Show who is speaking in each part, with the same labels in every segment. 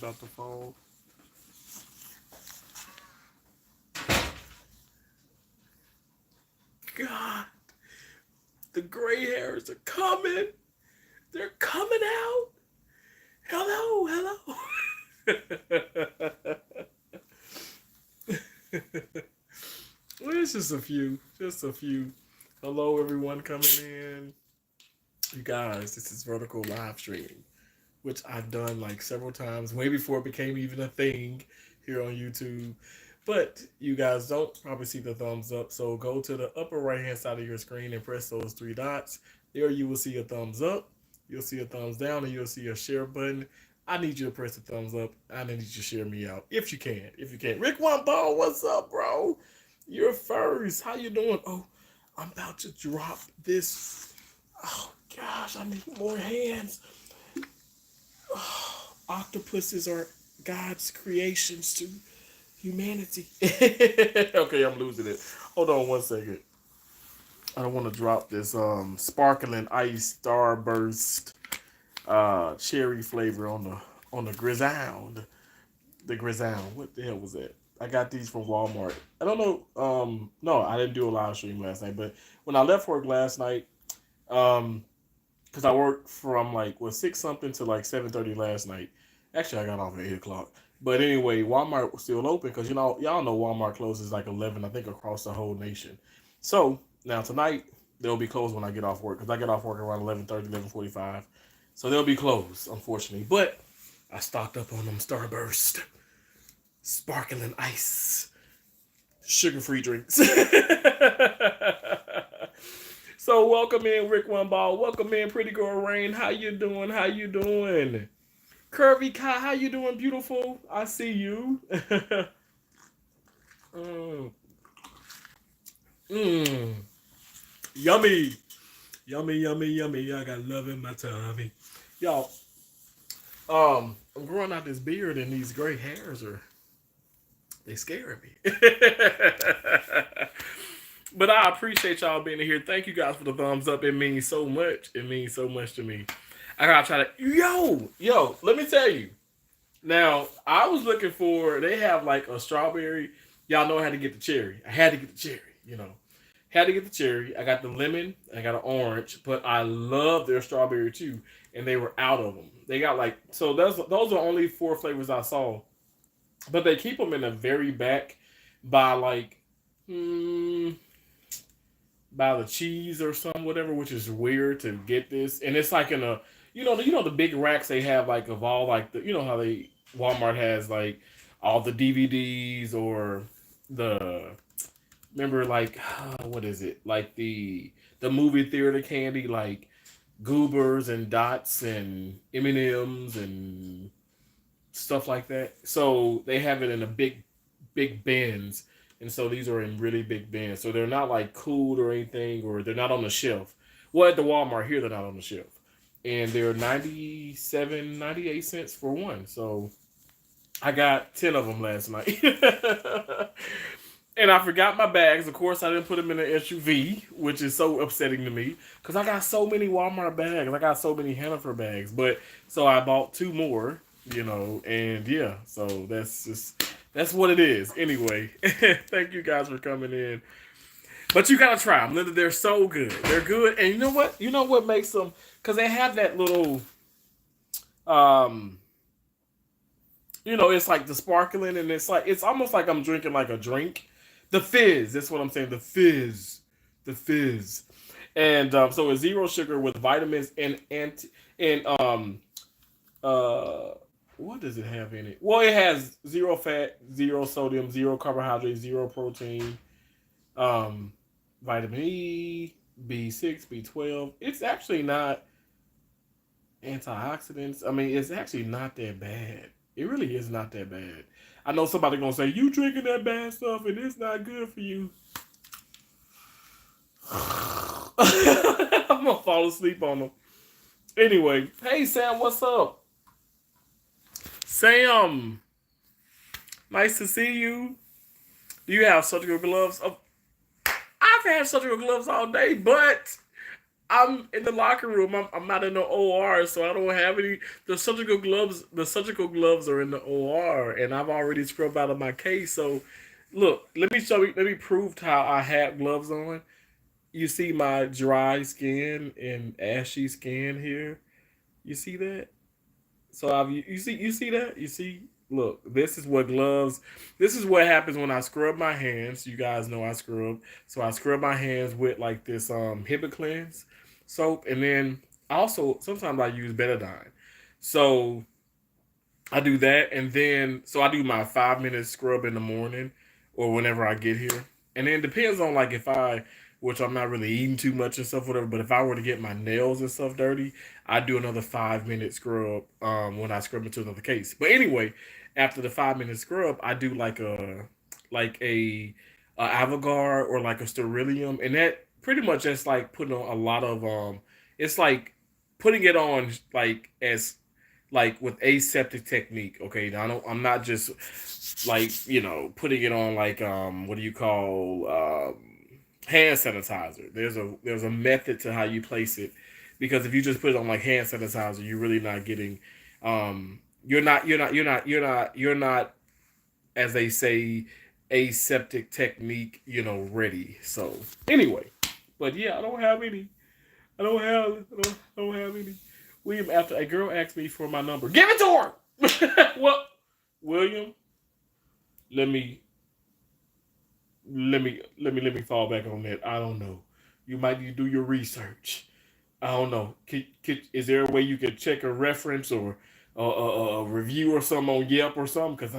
Speaker 1: about to fall. God, the gray hairs are coming. They're coming out. Hello, hello. Well, it's just a few. Just a few. Hello, everyone coming in. You guys, this is vertical live streaming, which I've done like several times, way before it became even a thing here on YouTube. But you guys don't probably see the thumbs up, so go to the upper right hand side of your screen and press those three dots. There you will see a thumbs up, you'll see a thumbs down, and you'll see a share button. I need you to press the thumbs up. I need you to share me out if you can. If you can. Rick One Ball, what's up, bro? You're first. How you doing? Oh, I'm about to drop this. Oh gosh, I need more hands. Oh, octopuses are God's creations to humanity. Okay, I'm losing it. Hold on one second. I don't want to drop this sparkling ice starburst cherry flavor on the grisound. The grisound. What the hell was that? I got these from Walmart. I don't know. No, I didn't do a live stream last night, but when I left work last night, because I worked from like 6 something to like 7:30 last night. Actually, I got off at 8 o'clock. But anyway, Walmart was still open because y'all know Walmart closes like 11, I think, across the whole nation. So now tonight they'll be closed when I get off work because I get off work around 11:30, 11:45. So they'll be closed, unfortunately. But I stocked up on them Starburst, sparkling ice, sugar-free drinks. So welcome in, Rick One Ball. Welcome in, Pretty Girl Rain. How you doing? How you doing? Curvy Kai, how you doing, beautiful? I see you. mm. Mm. Yummy. Yummy, yummy, yummy. I got love in my tummy. Y'all, I'm growing out this beard and these gray hairs they scaring me. But I appreciate y'all being here. Thank you guys for the thumbs up. It means so much. It means so much to me. I gotta try to yo, let me tell you. Now, I was looking for they have like a strawberry. Y'all know I had to get the cherry. I had to get the cherry, Had to get the cherry. I got the lemon, I got an orange, but I love their strawberry too. And they were out of them. They got like so those are only 4 flavors I saw. But they keep them in the very back by like by the cheese or some whatever, which is weird to get this. And it's like in a the big racks they have like of all like the how they Walmart has like all the DVDs or the remember like what is it like the movie theater candy like Goobers and Dots and M&Ms and stuff like that. So they have it in a big bins. And so these are in really big bins. So they're not like cooled or anything, or they're not on the shelf. Well, at the Walmart here, they're not on the shelf. And they're 97, 98 cents for one. So I got 10 of them last night. And I forgot my bags. Of course, I didn't put them in an SUV, which is so upsetting to me. Because I got so many Walmart bags. I got so many Hannaford bags. But so I bought 2 more, and yeah. So that's what it is. Anyway, thank you guys for coming in. But you gotta try them. They're so good. They're good. And you know what? You know what makes them? Because they have that little, it's like the sparkling, and it's almost like I'm drinking like a drink. The fizz. That's what I'm saying. The fizz. The fizz. And so it's zero sugar with vitamins and what does it have in it? Well, it has 0 fat, 0 sodium, 0 carbohydrates, 0 protein, vitamin E, B6, B12. It's actually not antioxidants. I mean, it's actually not that bad. It really is not that bad. I know somebody gonna say, you drinking that bad stuff and it's not good for you. I'm gonna fall asleep on them. Anyway, hey Sam, what's up? Sam, nice to see you. Do you have surgical gloves? I've had surgical gloves all day, but I'm in the locker room. I'm not in the OR, so I don't have any. The surgical gloves. The surgical gloves are in the OR, and I've already scrubbed out of my case. So, look, let me show you. Let me prove how I have gloves on. You see my dry skin and ashy skin here. You see that? So you see that? You see, look, this is what gloves, this is what happens when I scrub my hands. You guys know I scrub. So I scrub my hands with like this Hibiclens soap, and then also sometimes I use betadine. So I do that, and then so I do my 5 minute scrub in the morning or whenever I get here, and then it depends on like if I, which I'm not really eating too much and stuff, whatever. But if I were to get my nails and stuff dirty, I do another 5 minute scrub when I scrub into another case. But anyway, after the 5 minute scrub, I do like a Avogar or like a Sterilium, and that pretty much just like putting on a lot of it's like putting it on like as like with aseptic technique. Okay, now I'm not just like putting it on like what do you call hand sanitizer. There's a method to how you place it, because if you just put it on like hand sanitizer, you're really not getting you're not as they say aseptic technique ready. So anyway, but yeah, I don't have any. William, after a girl asked me for my number, give it to her. Well, William, let me let me fall back on that. I don't know. You might need to do your research. I don't know. Is there a way you could check a reference or a review or something on Yelp or something? Because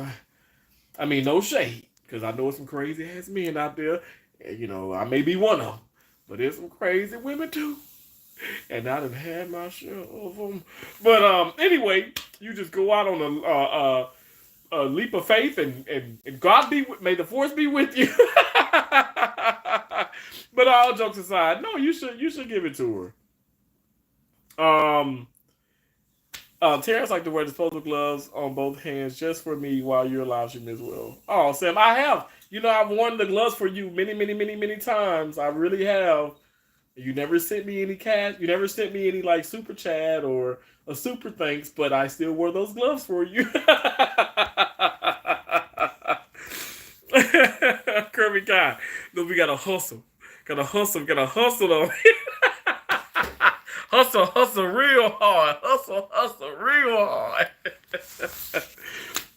Speaker 1: I mean, no shade. Because I know some crazy ass men out there. And, I may be one of them, but there's some crazy women too. And I done had my share of them. But anyway, you just go out on a leap of faith, and God may the force be with you. But all jokes aside, no, you should give it to her. Terrence like to wear disposable gloves on both hands just for me while you're alive, she as well. Oh, Sam, I have. I've worn the gloves for you many, many, many, many times. I really have. You never sent me any cash. You never sent me any like super chat or a super thanks, but I still wore those gloves for you. Kirby guy. No, we gotta hustle. Gotta hustle on. Hustle real hard. Hustle real hard.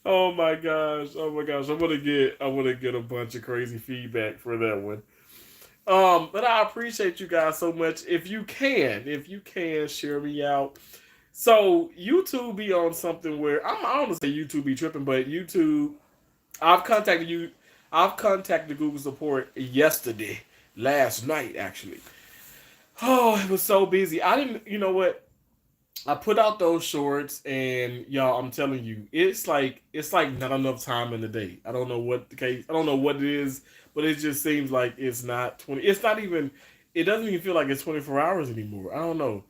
Speaker 1: Oh my gosh. Oh my gosh. I wanna get a bunch of crazy feedback for that one. But I appreciate you guys so much. If you can share me out. So YouTube be on something where I don't want to say YouTube be tripping, but YouTube, I've contacted you. I've contacted Google support yesterday, last night actually. Oh, it was so busy. I didn't. You know what? I put out those shorts, and y'all, I'm telling you, it's like not enough time in the day. I don't know what the case. I don't know what it is, but it just seems like it's not 20. It's not even. It doesn't even feel like it's 24 hours anymore. I don't know.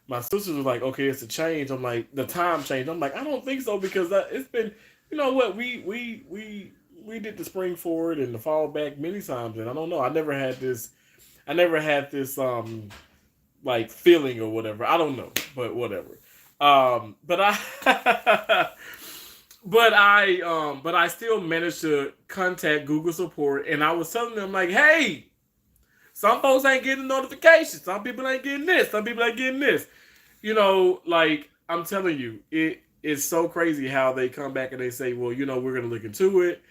Speaker 1: My sisters was like, okay, it's a change. I'm like, the time change. I'm like, I don't think so, because it's been. You know what? We did the spring forward and the fall back many times, and I don't know. I never had this like feeling or whatever. I don't know, but whatever. But I but I still managed to contact Google support, and I was telling them like, hey, some folks ain't getting notifications. Some people ain't getting this. Some people ain't getting this. Like I'm telling you, it's so crazy how they come back and they say, well, we're gonna look into it.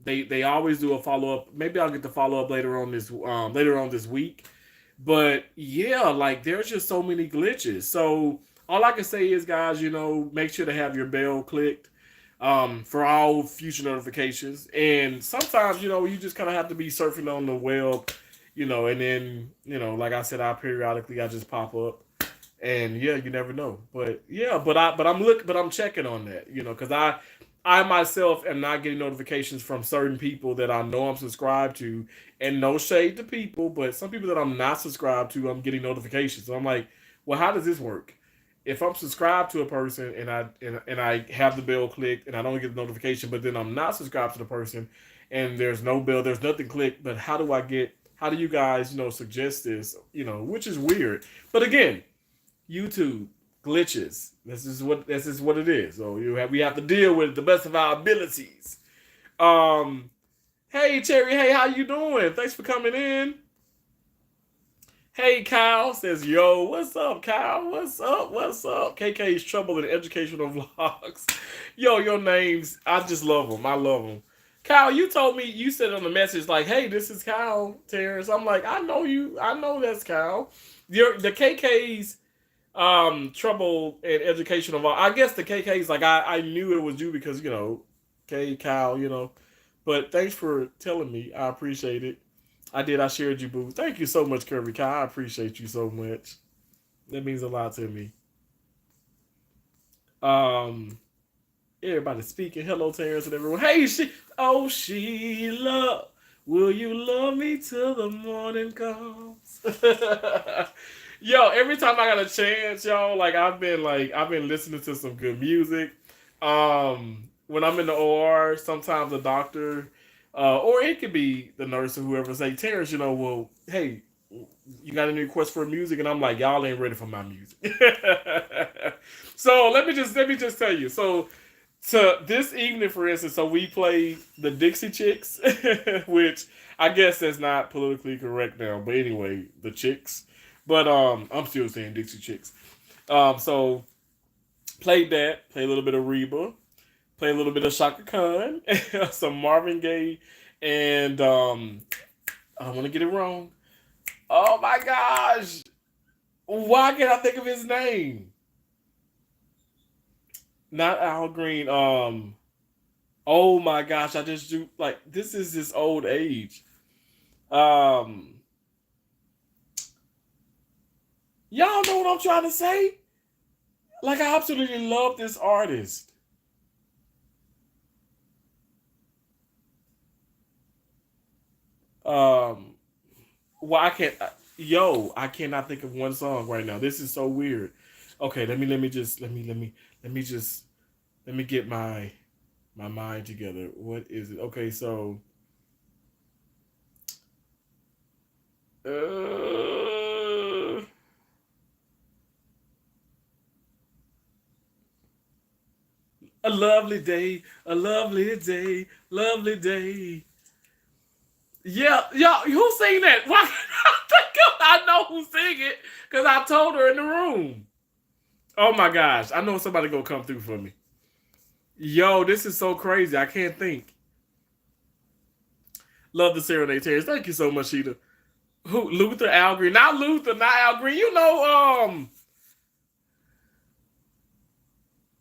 Speaker 1: They always do a follow up. Maybe I'll get the follow up later on this week. But yeah, like there's just so many glitches. So all I can say is, guys, make sure to have your bell clicked for all future notifications. And sometimes, you just kind of have to be surfing on the web, and then, like I said, I just pop up. And yeah, you never know. But yeah, but I'm checking on that, because I myself am not getting notifications from certain people that I know I'm subscribed to, and no shade to people, but some people that I'm not subscribed to, I'm getting notifications. So I'm like, well, how does this work? If I'm subscribed to a person and I have the bell clicked and I don't get the notification, but then I'm not subscribed to the person and there's no bell, there's nothing clicked, but how do you guys, suggest this, which is weird. But again, YouTube glitches. This is what it is. So we have to deal with it the best of our abilities. Um, hey Terry, hey, how you doing? Thanks for coming in. Hey, Kyle says, yo, what's up, Kyle? What's up? What's up? KK's Trouble in Educational Vlogs. Yo, your names, I just love them. I love them. Kyle, you told me, you said on the message, like, hey, this is Kyle, Terrence. I'm like, I know you. I know that's Kyle. The KK's Trouble in Educational Vlogs. I guess the KK's, like, I knew it was you because, K, Kyle, But thanks for telling me. I appreciate it. I did. I shared you, boo. Thank you so much, Kirby Kai. I appreciate you so much. That means a lot to me. Um, Everybody speaking. Hello, Terrence and everyone. Hey, Sheila, will you love me till the morning comes? Yo, every time I got a chance, y'all, I've been listening to some good music. When I'm in the OR, sometimes the doctor, or it could be the nurse or whoever say, Terrence, well, hey, you got any requests for music? And I'm like, y'all ain't ready for my music. So let me just tell you. So this evening, for instance, so we played the Dixie Chicks, which I guess that's not politically correct now, but anyway, the Chicks. But I'm still saying Dixie Chicks. So played that, played a little bit of Reba, played a little bit of Shaka Khan, some Marvin Gaye, and I don't want to get it wrong. Oh my gosh, why can't I think of his name? Not Al Green. Oh my gosh, I just do like this is this old age. Um, y'all know what I'm trying to say? Like I absolutely love this artist. Um, well, I can't. Yo, I cannot think of one song right now. This is so weird. Okay, let me get my mind together. What is it? Okay, so uh, a lovely day, a lovely day, lovely day. Yeah, y'all, who sing that? Why can't I think of? I know who sing it because I told her in the room. Oh my gosh, I know somebody gonna come through for me. Yo, this is so crazy. I can't think. Love the Serenade Terrors. Thank you so much, Sheeta. Who? Luther Al Green? Not Luther, not Al Green.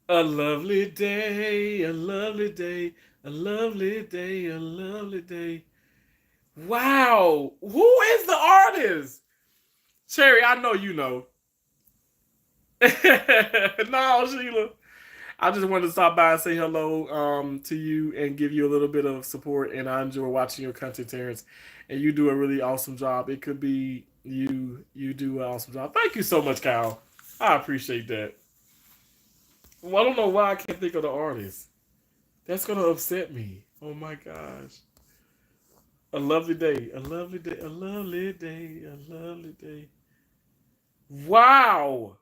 Speaker 1: A lovely day, a lovely day, a lovely day, a lovely day. Wow, who is the artist? Cherry, I know you know. No, Sheila. I just wanted to stop by and say hello to you and give you a little bit of support. And I enjoy watching your content, Terrence. And you do a really awesome job. It could be you do an awesome job. Thank you so much, Kyle. I appreciate that. Well, I don't know why I can't think of the artist. That's gonna upset me. Oh my gosh. A lovely day. A lovely day. A lovely day. A lovely day. Wow.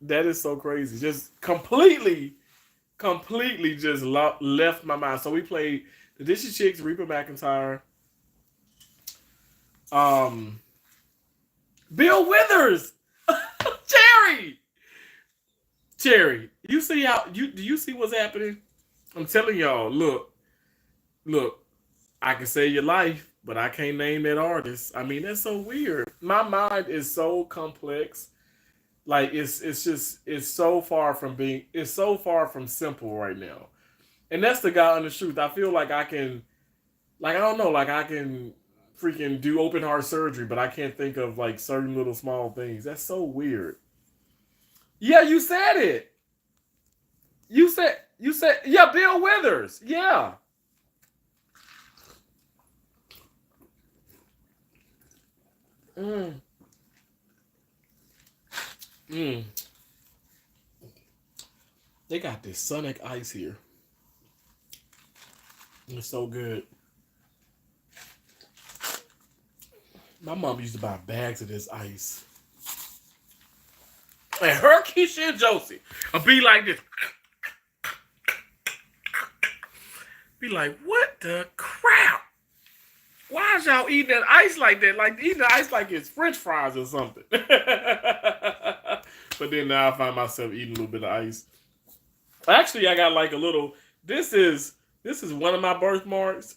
Speaker 1: That is so crazy. Just completely just left my mind. So we played the Dishy Chicks, Reaper McIntyre, um, Bill Withers, Cherry, Cherry. You see how you do? You see what's happening? I'm telling y'all. Look. I can save your life, but I can't name that artist. I mean, that's so weird. My mind is so complex. Like it's so far from being it's so far from simple right now. And that's the God honest truth. I feel like I can like I don't know, like I can freaking do open heart surgery, but I can't think of like certain little small things. That's so weird. Yeah, you said it. You said yeah, Bill Withers. Yeah. Mm, mm. They got this Sonic Ice here. It's so good. My mom used to buy bags of this ice. And her, Keisha, and Josie would be like this. Be like, what the crap? Why is y'all eating that ice like that? Like eating the ice like it's French fries or something. But then now I find myself eating a little bit of ice. Actually, I got like a little. This is one of my birthmarks.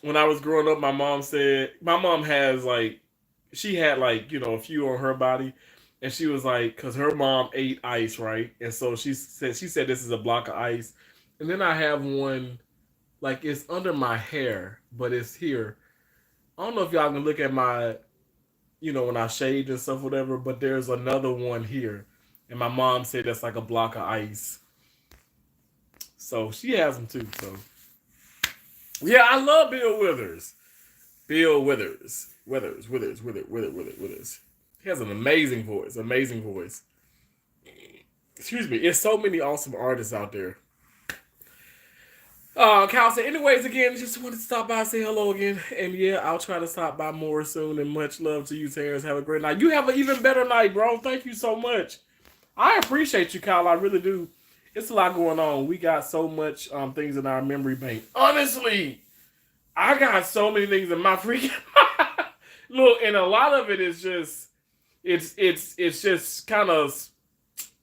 Speaker 1: When I was growing up, my mom has like she had like a few on her body, and she was like because her mom ate ice, right, and so she said this is a block of ice, and then I have one like it's under my hair, but it's here. I don't know if y'all can look at my when I shaved and stuff, whatever, but there's another one here, and my mom said that's like a block of ice, so she has them too. So yeah, I love Bill Withers. Bill Withers. He has an amazing voice. Amazing voice. Excuse me. There's so many awesome artists out there. Cal said, anyways, again, just wanted to stop by and say hello again. And yeah, I'll try to stop by more soon. And much love to you, Terrence. Have a great night. You have an even better night, bro. Thank you so much. I appreciate you, Kyle. I really do. It's a lot going on. We got so much things in our memory bank. Honestly, I got so many things in my freaking look, and a lot of it is just it's just kind of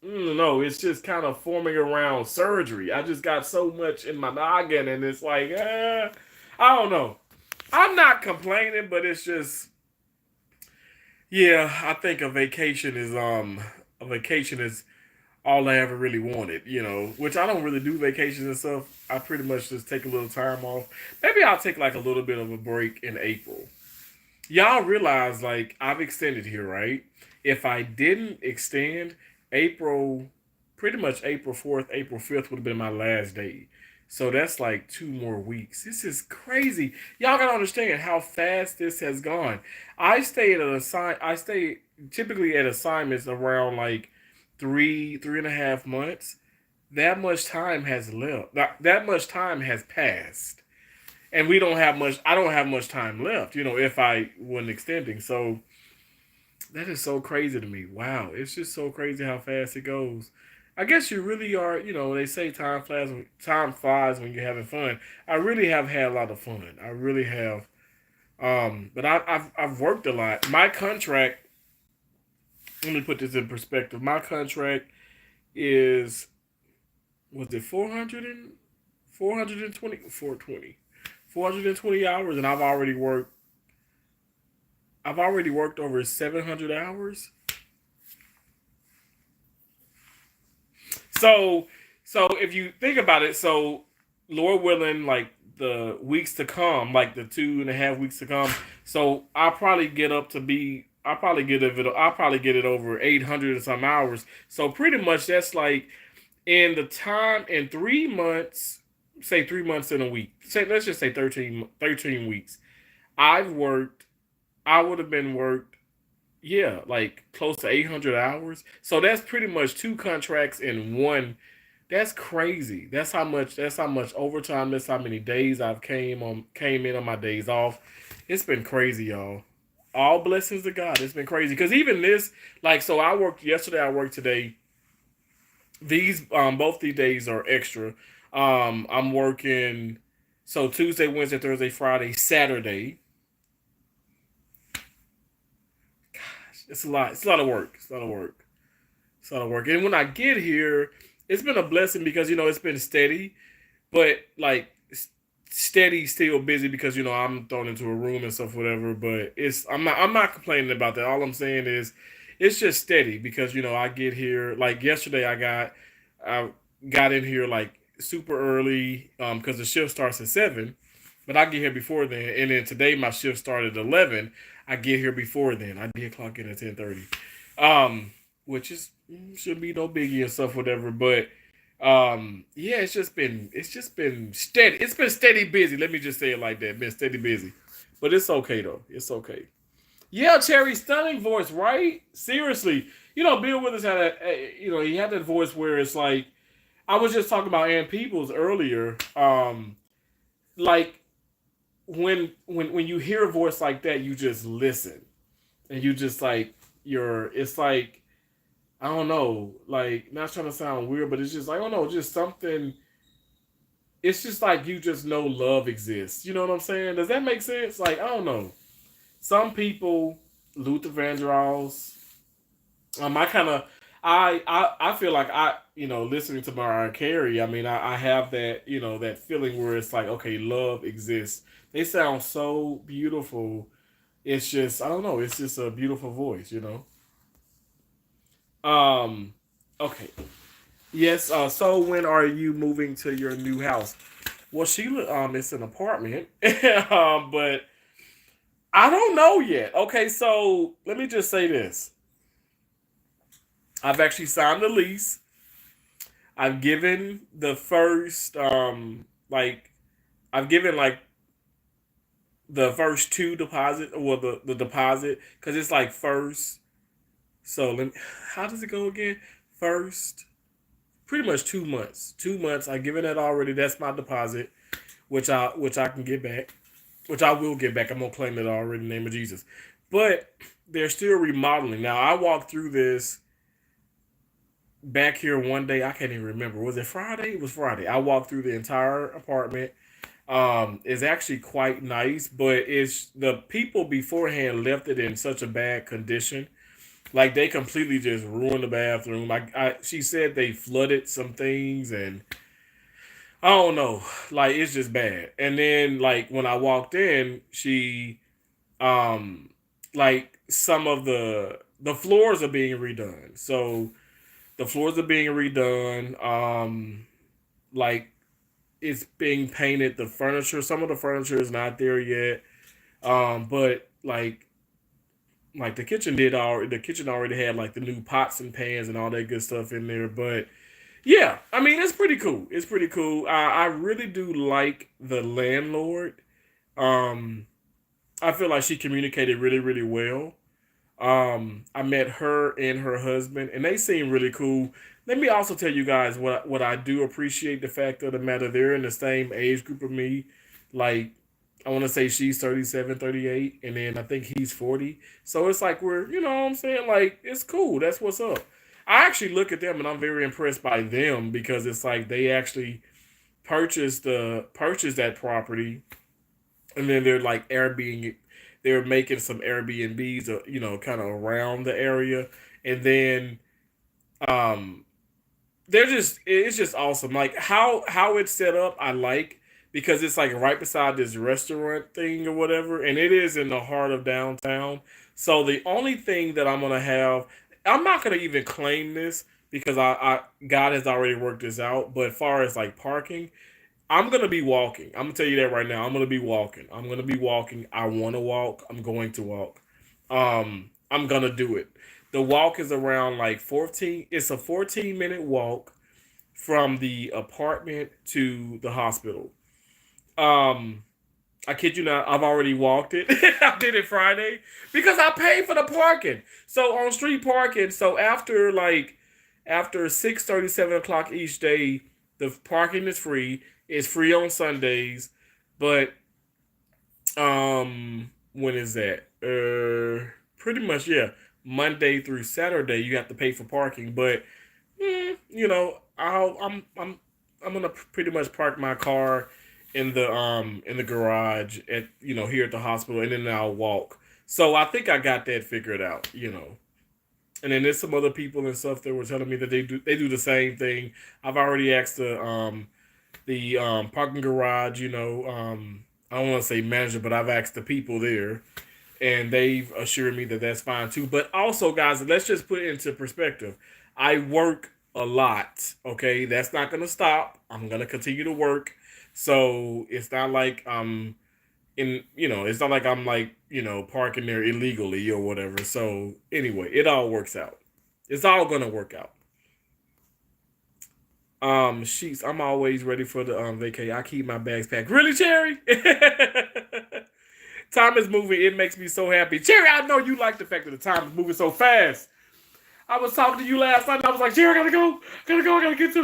Speaker 1: no, it's just kind of forming around surgery. I just got so much in my noggin, and it's like I don't know. I'm not complaining, but it's just yeah. I think a vacation is all I ever really wanted, which I don't really do vacations and stuff. I pretty much just take a little time off. Maybe I'll take like a little bit of a break in April. Y'all realize like I've extended here, right? If I didn't extend, April, pretty much April 4th, April 5th would have been my last day. So that's like 2 more weeks. This is crazy. Y'all gotta understand how fast this has gone. I stay typically at assignments around like 3.5 months. That much time has left. That much time has passed. And we don't have much I don't have much time left, if I wasn't extending. So that is so crazy to me. Wow. It's just so crazy how fast it goes. I guess you really are, they say time flies when you're having fun. I really have had a lot of fun. I really have. But I've worked a lot. My contract, let me put this in perspective. My contract is was it 420 hours, and I've already worked over 700 hours. So if you think about it, so Lord willing, like the weeks to come, like the 2.5 weeks to come, so I'll probably get it over 800 or some hours. So pretty much that's like in 3 months, say 3 months in a week. Say let's just say 13 weeks. I've worked I would have been worked yeah, like close to 800 hours. So that's pretty much two contracts in one. That's crazy. That's how much overtime, that's how many days I've came in on my days off. It's been crazy, y'all. All blessings to God. It's been crazy. Cause even this, like so I worked yesterday, I worked today. These both these days are extra. I'm working so Tuesday, Wednesday, Thursday, Friday, Saturday. It's a lot. It's a lot of work. It's a lot of work. It's a lot of work. And when I get here, it's been a blessing because it's been steady, but like steady, still busy because I'm thrown into a room and stuff, whatever. But I'm not complaining about that. All I'm saying is, it's just steady because I get here like yesterday. I got in here like super early because the shift starts at 7, but I get here before then. And then today my shift started at 11. I get here before then. I did clock in at 10:30, which is should be no biggie and stuff, whatever. But yeah, it's just been steady. It's been steady busy. Let me just say it like that. Been steady busy, but it's okay though. It's okay. Yeah, Cherry, stunning voice, right? Seriously, Bill Withers had he had that voice where it's like I was just talking about Ann Peebles earlier. Like when you hear a voice like that, you just listen and you just like it's like I don't know, like not trying to sound weird, but it's just like I don't know, just something. It's just like you just know love exists. You know what I'm saying? Does that make sense? Like I don't know. Some people, Luther Vandross, I kind of, I feel like listening to Mariah Carey. I mean, I have that, that feeling where it's like, okay, love exists. They sound so beautiful. It's just, I don't know. It's just a beautiful voice. Um, okay. Yes. So when are you moving to your new house? Well, Sheila, it's an apartment, but I don't know yet. Okay, so let me just say this. I've actually signed the lease. I've given the first like I've given like the first two deposit or the deposit because it's like first. So let me, how does it go again? First, pretty much 2 months. 2 months. I've given that already. That's my deposit, which I can get back, which I will get back. I'm gonna claim it already in the name of Jesus. But they're still remodeling. Now I walked through this back here one day. I can't even remember. Was it Friday? It was Friday. I walked through the entire apartment. It's actually quite nice, but it's the people beforehand left it in such a bad condition. Like they completely just ruined the bathroom. She said they flooded some things, and I don't know. Like it's just bad. And then like when I walked in, she um like some of the floors are being redone. So the floors are being redone. Like it's being painted. The furniture, some of the furniture is not there yet. But like the kitchen already had like the new pots and pans and all that good stuff in there. But yeah, I mean it's pretty cool. It's pretty cool. I really do like the landlord. Um, I feel like she communicated really really well. I met her and her husband, and they seem really cool. Let me also tell you guys what I do appreciate the fact of the matter. They're in the same age group of me. Like, I want to say she's 37, 38, and then I think he's 40. So it's like you know what I'm saying? Like, it's cool. That's what's up. I actually look at them and I'm very impressed by them because it's like they actually purchased that property and then they're like Airbnb. They're making some Airbnbs, kind of around the area, and then um, it's just awesome. Like how it's set up, I like because it's like right beside this restaurant thing or whatever, and it is in the heart of downtown. So the only thing that I'm gonna have, I'm not gonna even claim this because I God has already worked this out. But as far as like parking, I'm gonna be walking. I'm gonna tell you that right now. I'm gonna be walking. I'm gonna be walking. I want to walk. I'm going to walk. I'm gonna do it. The walk is around like 14. It's a 14-minute walk from the apartment to the hospital. Um, I kid you not. I've already walked it. I did it Friday because I paid for the parking. So on street parking. So after 6:30, 7 o'clock each day, the parking is free. It's free on Sundays, but when is that? Pretty much yeah. Monday through Saturday, you have to pay for parking, but I'm gonna pretty much park my car in the garage at here at the hospital, and then I'll walk. So I think I got that figured out. And then there's some other people and stuff that were telling me that they do the same thing. I've already asked the parking garage, I don't want to say manager, but I've asked the people there, and they've assured me that that's fine too. But also, guys, let's just put it into perspective. I work a lot. Okay, that's not gonna stop. I'm gonna continue to work. So it's not like it's not like I'm like parking there illegally or whatever. So anyway, it all works out. It's all gonna work out. Sheets. I'm always ready for the vacay. I keep my bags packed. Really, Cherry? Time is moving. It makes me so happy. Cherry, I know you like the fact that the time is moving so fast. I was talking to you last night and I was like, Cherry, I gotta go. I gotta go. I gotta get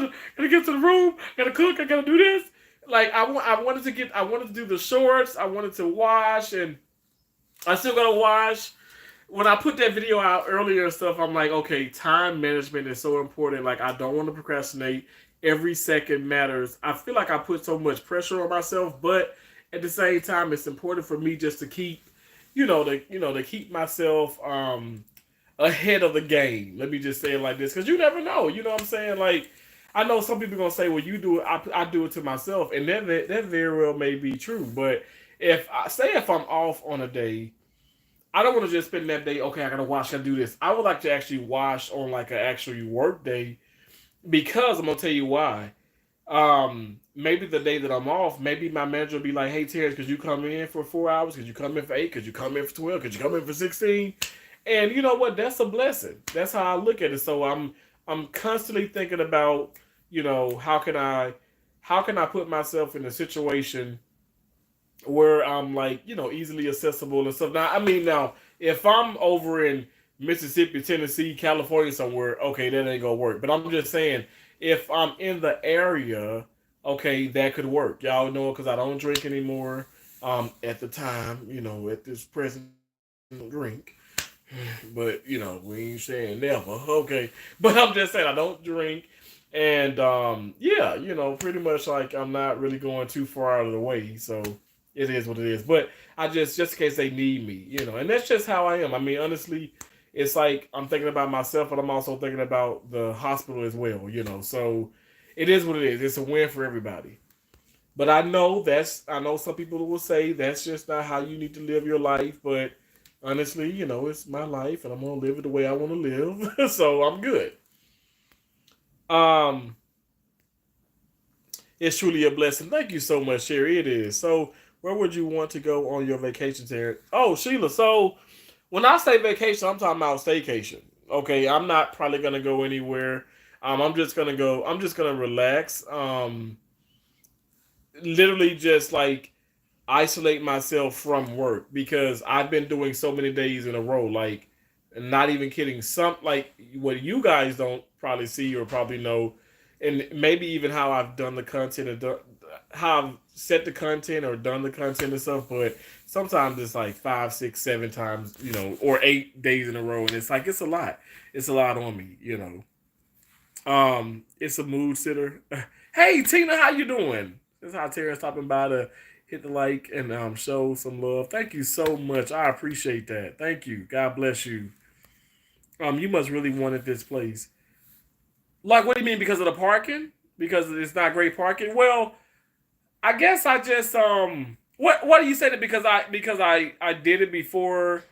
Speaker 1: to the room. I gotta cook. I gotta do this. Like I wanted to do the shorts. I wanted to wash, and I still gotta wash. When I put that video out earlier and stuff, I'm like, okay, time management is so important. Like, I don't want to procrastinate. Every second matters. I feel like I put so much pressure on myself, but at the same time, it's important for me just to keep, to keep myself ahead of the game. Let me just say it like this, because you never know. You know what I'm saying? Like, I know some people are gonna say, "Well, you do it. I do it to myself," and that very well may be true. But if I'm off on a day, I don't want to just spend that day. Okay, I gotta wash. I gotta do this. I would like to actually wash on like an actual work day because I'm gonna tell you why. Maybe the day that I'm off, maybe my manager will be like, "Hey, Terrence, could you come in for 4 hours? Could you come in for 8? Could you come in for 12? Could you come in for 16?" And you know what? That's a blessing. That's how I look at it. So I'm constantly thinking about, how can I put myself in a situation where I'm like, easily accessible and stuff. Now, if I'm over in Mississippi, Tennessee, California somewhere, okay, that ain't gonna work. But I'm just saying, if I'm in the area, okay, that could work. Y'all know, because I don't drink anymore. At the time, at this present drink, but we ain't saying never. Okay, but I'm just saying I don't drink, and yeah, pretty much like I'm not really going too far out of the way, so it is what it is. But I just in case they need me, and that's just how I am. I mean, honestly, it's like I'm thinking about myself, but I'm also thinking about the hospital as well. So it is what it is. It's a win for everybody. But I know some people will say that's just not how you need to live your life, but honestly, it's my life and I'm gonna live it the way I want to live. So I'm good. Um, it's truly a blessing. Thank you so much, Sherry. It is. So where would you want to go on your vacation, Terry? Oh, Sheila. So when I say vacation, I'm talking about staycation. Okay, I'm not probably gonna go anywhere. I'm just gonna go. I'm just gonna relax. Literally just like isolate myself from work because I've been doing so many days in a row. Like, not even kidding. Some like what you guys don't probably see or probably know, and maybe even how I've done the content and how I've set the content or done the content and stuff. But sometimes it's like 5, 6, 7 times, or 8 days in a row, and it's like it's a lot. It's a lot on me. It's a mood sitter. Hey Tina, how you doing? This is how Tara's stopping by to hit the like and show some love. Thank you so much. I appreciate that. Thank you. God bless you. You must really wanted this place. Like, what do you mean? Because of the parking? Because it's not great parking? Well, I guess I just what do you say that because I did it before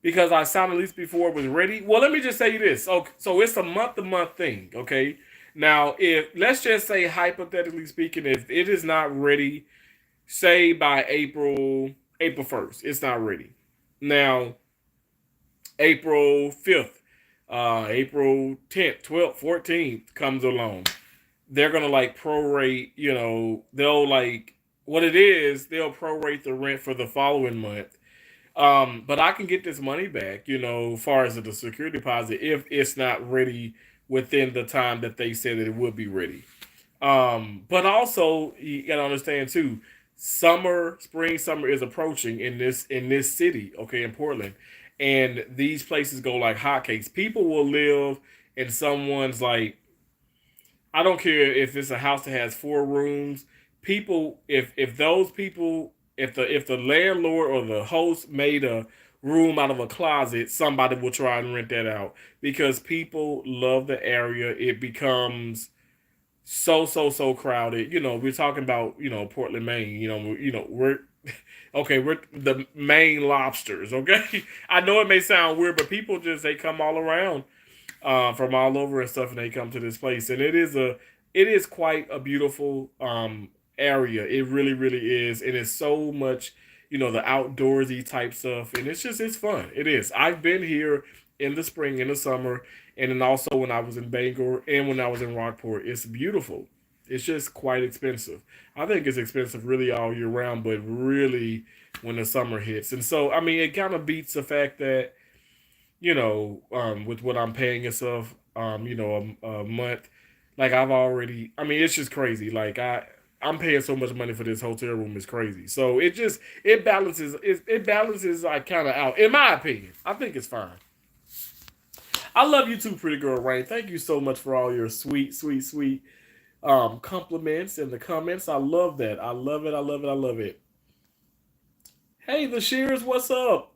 Speaker 1: because I sounded at least before it was ready. Well, let me just say this. So it's a month to month thing, okay? Now, if let's just say hypothetically speaking, if it is not ready, say by April 1st, it's not ready. Now, April 5th, April 10th, 12th, 14th comes along. They're gonna like prorate, they'll like what it is, they'll prorate the rent for the following month. But I can get this money back, as far as the security deposit if it's not ready within the time that they said that it would be ready. But also you gotta understand too, spring, summer is approaching in this city, okay, in Portland, and these places go like hotcakes. People will live in someone's like I don't care if it's a house that has 4 rooms. People, if those people, if the landlord or the host made a room out of a closet, somebody will try and rent that out because people love the area. It becomes so crowded. We're talking about Portland, Maine. We're okay. We're the Maine lobsters. Okay, I know it may sound weird, but people just they come all around from all over and stuff, and they come to this place, and it is quite a beautiful area. It really, really is, and it's so much, the outdoorsy type stuff, and it's fun. It is. I've been here in the spring, in the summer, and then also when I was in Bangor and when I was in Rockport. It's beautiful. It's just quite expensive. I think it's expensive really all year round, but really when the summer hits, and so I mean, it kind of beats the fact that with what I'm paying and stuff, a month. Like I mean, it's just crazy. Like I'm paying so much money for this hotel room. It's crazy. So it balances like kind of out. In my opinion, I think it's fine. I love you too, pretty girl Rain. Thank you so much for all your sweet, sweet, sweet compliments in the comments. I love that. I love it. I love it. I love it. Hey, the Shears, what's up?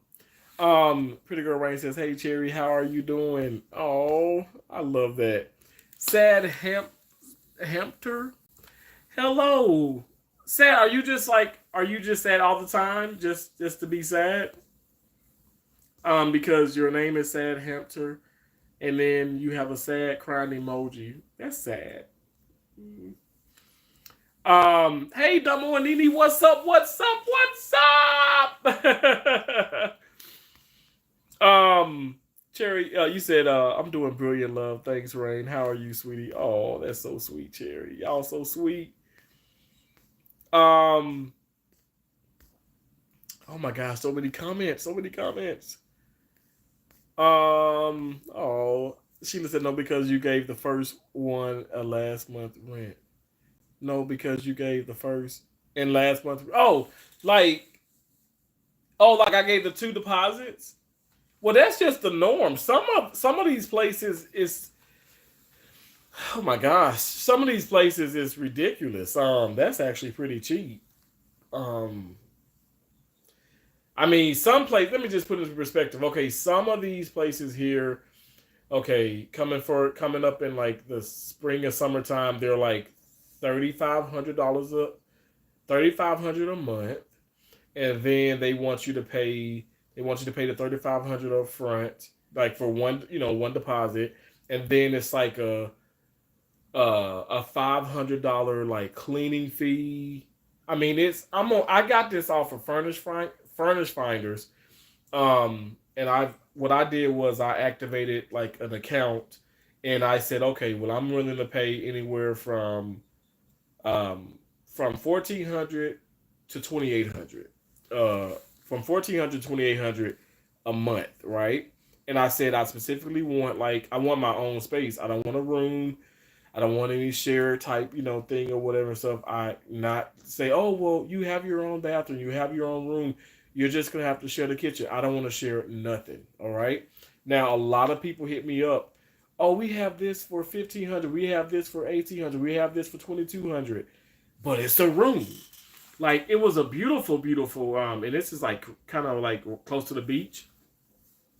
Speaker 1: Pretty girl Rain says, "Hey Cherry, how are you doing?" Oh, I love that. Sad Hampter. Hello. Sad, are you just sad all the time? Just to be sad? Because your name is Sad Hampter and then you have a sad crying emoji. That's sad. Hey Dumbo and Nini, what's up? What's up? What's up? Cherry, you said I'm doing brilliant, love. Thanks, Rain. How are you, sweetie? Oh, that's so sweet, Cherry. Y'all so sweet. Um, oh my gosh, so many comments, so many comments. Oh, Sheila said no because you gave the first one a last month rent. No, because you gave the first and last month. Like like I gave the two deposits. Well, that's just the norm. Some of these places is oh my gosh. Some of these places is ridiculous. That's actually pretty cheap. Um, I mean, some place. Let me just put it in perspective. Okay, some of these places here, okay, coming up in like the spring or summertime, they're like $3,500 $3,500 a month, and then they want you to pay the 3,500 up front, like for one deposit, and then it's like a $500 like cleaning fee. I mean, I got this off of Furnish Finders, and what I did was I activated like an account, and I said, okay, well I'm willing to pay anywhere from 1,400 to 2,800, from 1,400 to 2,800 a month, right? And I said I specifically I want my own space. I don't want a room. I don't want any share type, thing or whatever stuff. I not say, oh well, you have your own bathroom, you have your own room. You're just gonna have to share the kitchen. I don't want to share nothing. All right. Now a lot of people hit me up. Oh, we have this for 1,500. We have this for 1,800. We have this for 2,200. But it's a room. Like it was a beautiful, beautiful. And this is like kind of like close to the beach.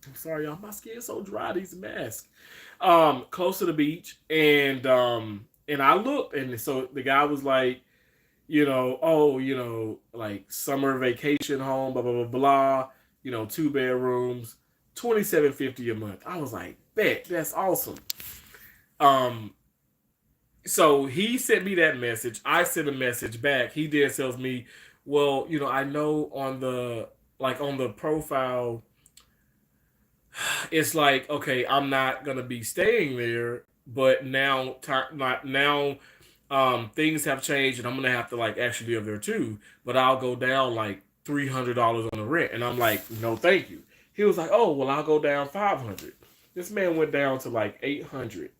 Speaker 1: I'm sorry, y'all. My skin's so dry. These masks. Close to the beach, and I looked, and so the guy was like, like summer vacation home, blah blah blah blah. 2 bedrooms, 2,750 a month. I was like, bet that's awesome. Um, so he sent me that message. I sent a message back. He then tells me, well, I know on the profile it's like, okay, I'm not gonna be staying there, but now things have changed, and I'm gonna have to like actually live there too. But I'll go down like $300 on the rent, and I'm like, no, thank you. He was like, oh, well, I'll go down 500. This man went down to like 800.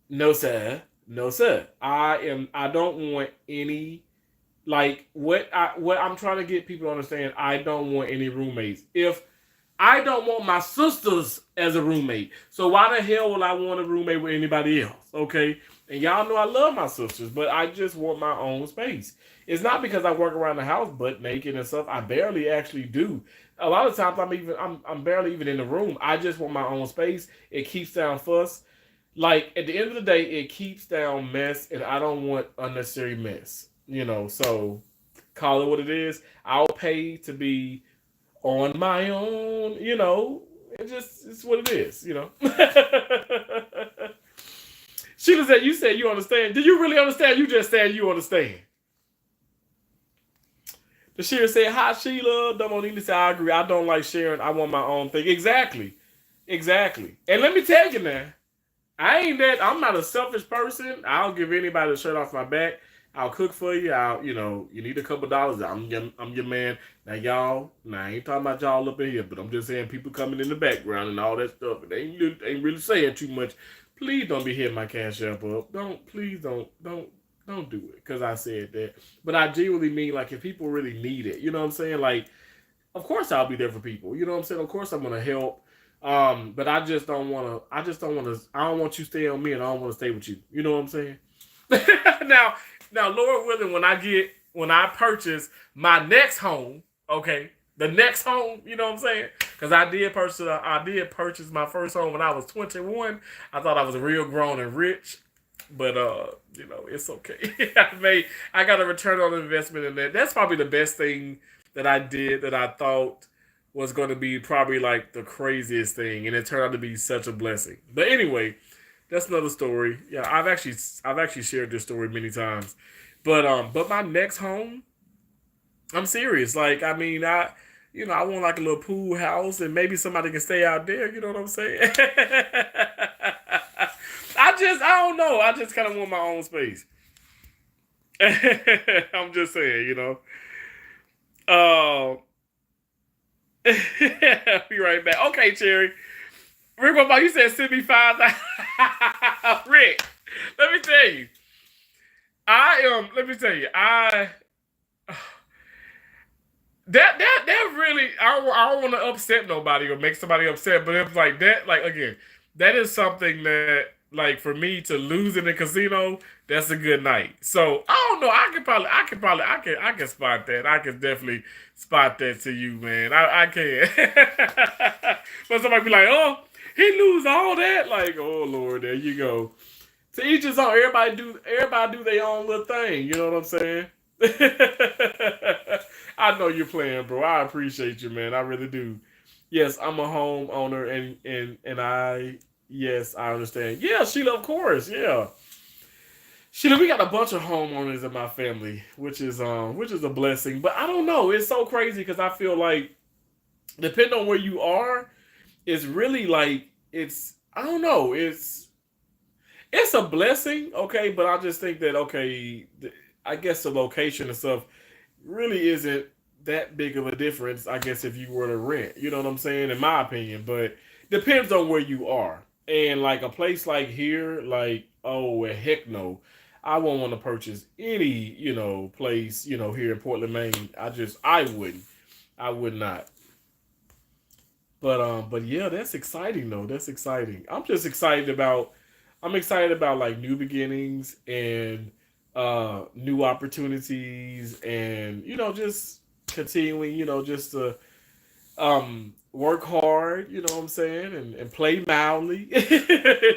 Speaker 1: No sir, no sir. I don't want any like what I'm trying to get people to understand. I don't want any roommates. If I don't want my sisters as a roommate. So why the hell would I want a roommate with anybody else? Okay. And y'all know I love my sisters, but I just want my own space. It's not because I work around the house butt naked and stuff. I barely actually do. A lot of times I'm barely even in the room. I just want my own space. It keeps down fuss. Like at the end of the day, it keeps down mess, and I don't want unnecessary mess. So call it what it is. I'll pay to be on my own, it's what it is. Sheila said you understand. Do you really understand? You just said you understand. The Sheila said, hi Sheila. Domonini said, I agree. I don't like sharing. I want my own thing. Exactly. And let me tell you now, I'm not a selfish person. I'll give anybody a shirt off my back. I'll cook for you. You need a couple dollars. I'm your man. Now, y'all, I ain't talking about y'all up in here, but I'm just saying people coming in the background and all that stuff. And they ain't really saying too much. Please don't be hitting my cash app up. Please don't. Don't do it because I said that. But I genuinely mean like if people really need it, you know what I'm saying? Like, of course I'll be there for people. You know what I'm saying? Of course I'm gonna help. But I just don't wanna. I just don't wanna. I don't want you to stay on me, and I don't want to stay with you. You know what I'm saying? now, now, Lord willing, when I purchase my next home, okay, the next home, you know what I'm saying? Because I did purchase my first home when I was 21. I thought I was real grown and rich, but it's okay. I got a return on investment in that. That's probably the best thing that I did that I thought was going to be probably like the craziest thing, and it turned out to be such a blessing. But anyway, that's another story. Yeah, I've actually shared this story many times. But my next home, I'm serious. Like I mean, I want like a little pool house and maybe somebody can stay out there. You know what I'm saying? I don't know. I just kind of want my own space. I'm just saying, Uh, be right back. Okay, Cherry. Rick, what about you? Said send me 5,000. Rick, let me tell you. I am. Let me tell you. That really. I don't want to upset nobody or make somebody upset. But it's like that. Like again, that is something that like for me to lose in the casino. That's a good night. So I don't know. I can spot that. I can definitely spot that to you, man. I can. But somebody be like, oh, he lose all that. Like, oh Lord, there you go. To each his own. Everybody do their own little thing. You know what I'm saying? I know you're playing, bro. I appreciate you, man. I really do. Yes, I'm a homeowner, and I yes, I understand. Yeah, Sheila, of course, yeah. Sheila, we got a bunch of homeowners in my family, which is a blessing. But I don't know. It's so crazy because I feel like depending on where you are, it's really like it's I don't know. It's a blessing, okay, but I just think that okay, I guess the location and stuff really isn't that big of a difference. I guess if you were to rent, you know what I'm saying, in my opinion. But depends on where you are, and like a place like here, like oh well, heck no, I won't want to purchase any place here in Portland, Maine. I wouldn't, I would not. But yeah, that's exciting though. That's exciting. I'm excited about like new beginnings and new opportunities and just continuing, just to work hard, you know what I'm saying, and play mildly.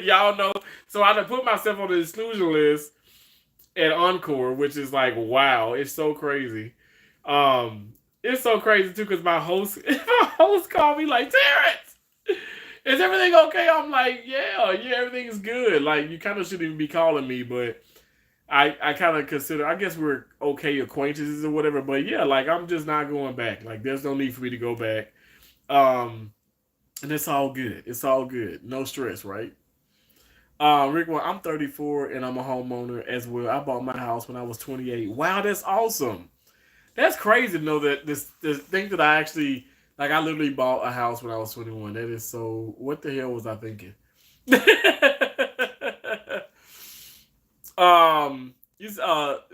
Speaker 1: Y'all know. So I done put myself on the exclusion list at Encore, which is like wow, it's so crazy. Um, it's so crazy too because my host, my host called me like Terrence. Is everything okay? I'm like, yeah, yeah, everything is good. Like you kind of shouldn't even be calling me, but I kind of consider. I guess we're okay acquaintances or whatever. But yeah, like I'm just not going back. Like there's no need for me to go back. Um, and it's all good. It's all good. No stress, right? Rick, well, I'm 34 and I'm a homeowner as well. I bought my house when I was 28. Wow, that's awesome. That's crazy to know that this thing that I actually like. I literally bought a house when I was 21. That is so. What the hell was I thinking?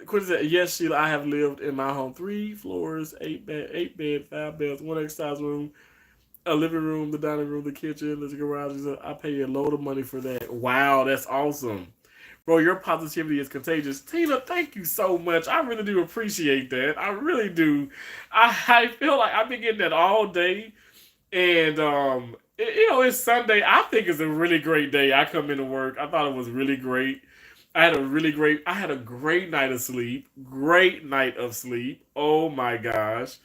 Speaker 1: Quinn said, yes, Sheila, I have lived in my home 3 floors, 8 bed, 5 beds, one exercise room, a living room, the dining room, the kitchen, the garage. I pay a load of money for that. Wow, that's awesome. Bro, your positivity is contagious. Tina, thank you so much. I really do appreciate that. I really do. I feel like I've been getting that all day. And it's Sunday. I think it's a really great day. I come into work. I thought it was really great. I had a great night of sleep. Great night of sleep. Oh my gosh.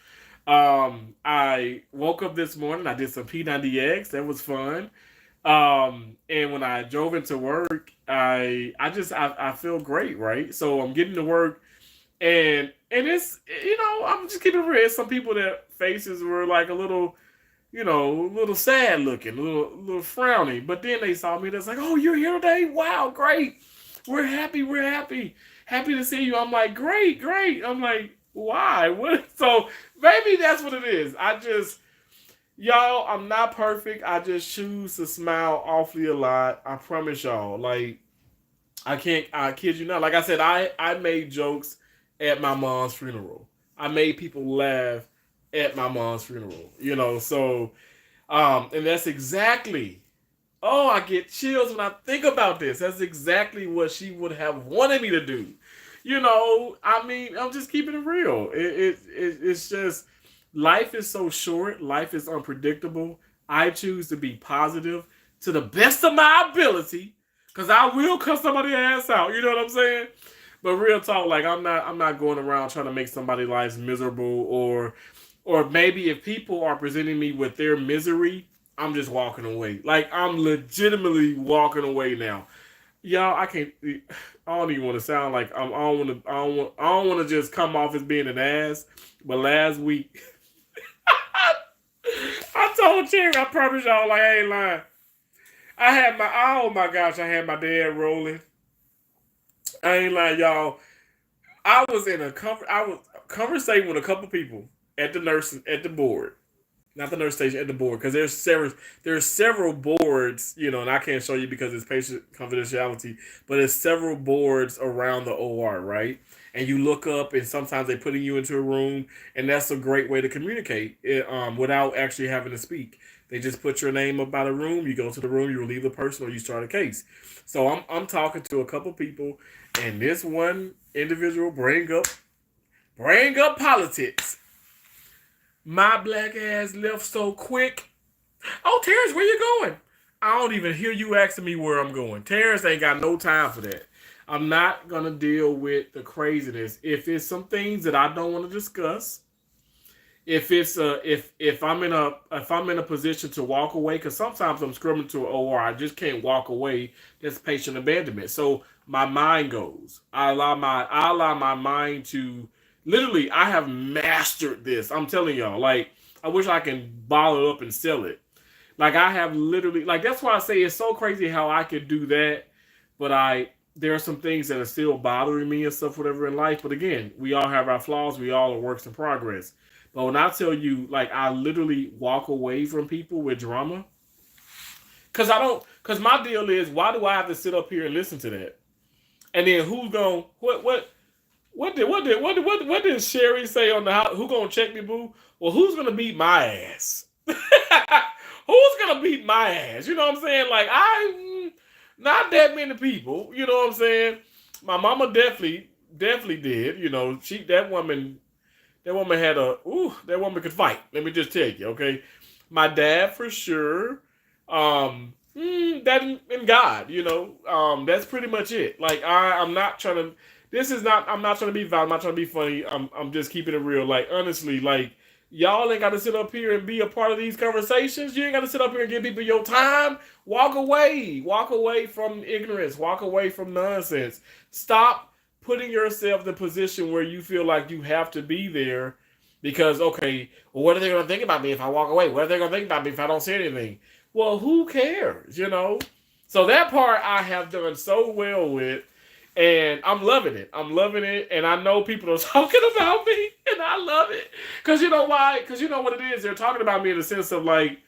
Speaker 1: I woke up this morning. I did some P90X. That was fun. And when I drove into work, I feel great, right? So I'm getting to work, and it's I'm just keeping it real. Some people that faces were like a little sad looking, a little frowny. But then they saw me. That's like, oh, you're here today. Wow, great. We're happy. We're happy. Happy to see you. I'm like, great, great. I'm like, why? What? So maybe that's what it is. Y'all, I'm not perfect. I just choose to smile awfully a lot. I promise y'all. Like, I kid you not. Like I said, I made jokes at my mom's funeral. I made people laugh at my mom's funeral. So and that's exactly. Oh, I get chills when I think about this. That's exactly what she would have wanted me to do. I mean, I'm just keeping it real. It's just life is so short. Life is unpredictable. I choose to be positive to the best of my ability, because I will cut somebody's ass out. You know what I'm saying? But real talk, like I'm not going around trying to make somebody's life miserable, or maybe if people are presenting me with their misery, I'm just walking away. Like I'm legitimately walking away now. Y'all, I can't. I don't even want to sound like I don't want to. I don't want to just come off as being an ass. But last week, I told Cherry, I promise y'all, like I ain't lying. Oh my gosh, I had my dad rolling. I ain't lying, y'all. I was conversating with a couple people at the board, not the nurse station, at the board, because there's several boards, and I can't show you because it's patient confidentiality, but there's several boards around the OR, right? And you look up, and sometimes they putting you into a room, and that's a great way to communicate without actually having to speak. They just put your name up by the room. You go to the room, you relieve the person, or you start a case. So I'm talking to a couple people, and this one individual bring up politics. My black ass left so quick. Oh, Terrence, where you going? I don't even hear you asking me where I'm going. Terrence ain't got no time for that. I'm not gonna deal with the craziness. If it's some things that I don't want to discuss, if I'm in a position to walk away, because sometimes I'm screaming to an OR, I just can't walk away. That's patient abandonment. So my mind goes. I allow my mind to literally. I have mastered this. I'm telling y'all. Like I wish I can bottle it up and sell it. Like I have literally. Like that's why I say it's so crazy how I could do that, but there are some things that are still bothering me and stuff, whatever in life. But again, we all have our flaws. We all are works in progress. But when I tell you, like, I literally walk away from people with drama, because my deal is, why do I have to sit up here and listen to that? And then who's going, what did Sherry say on the house? Who gonna check me, boo? Well, who's gonna beat my ass? Who's gonna beat my ass? You know what I'm saying? Like, not that many people, you know what I'm saying? My mama definitely did. That woman had that woman could fight. Let me just tell you, okay? My dad for sure. That and God, that's pretty much it. Like I'm not trying to. I'm not trying to be violent. I'm not trying to be funny. I'm just keeping it real. Like honestly, like y'all ain't got to sit up here and be a part of these conversations. You ain't got to sit up here and give people your time. Walk away. Walk away from ignorance. Walk away from nonsense. Stop putting yourself in a position where you feel like you have to be there because, okay, well, what are they going to think about me if I walk away? What are they going to think about me if I don't say anything? Well, who cares? So that part I have done so well with, and I'm loving it. I'm loving it, and I know people are talking about me, and I love it. Because you know why? Because you know what it is? They're talking about me in the sense of like,